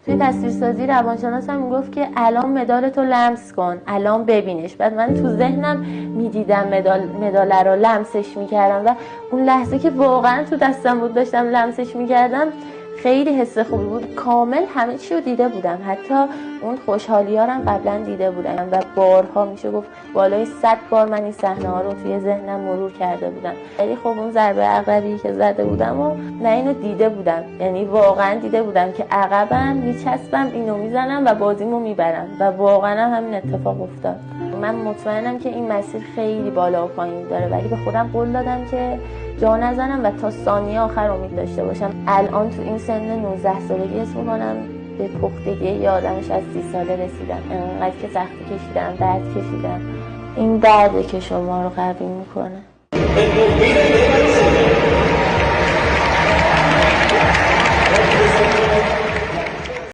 توی تصویرسازی روانشناسم میگفت که الان مدالتو لمس کن، الان ببینش. بعد من تو ذهنم میدیدم مدال رو لمسش میکردم و اون لحظه که واقعا تو دستم بود داشتم لمسش میکردم خیلی حس خوبی بود. کامل همه چی رو دیده بودم، حتی اون خوشحالی ها رو قبلا دیده بودم و بارها میشه گفت بالای 100 بار من این صحنه ها رو توی ذهنم مرور کرده بودم. ولی خب اون ضربه عقبی که زده بودم و نه اینو دیده بودم، یعنی واقعا دیده بودم که عقبم میچسبم اینو میزنم و بازیمو میبرم و واقعا همین اتفاق افتاد. من مطمئنم که این مسیر خیلی بالا و پایین داره، ولی به خودم قول دادم که جا نزنم و تا ثانیه آخر امید داشته باشم. الان تو این سن 19 سالگی اسم میکنم به پختگی یه آدم 60 ساله رسیدم. انقدر که سختی کشیدم، درد کشیدم. این درده که شما رو قوی میکنه.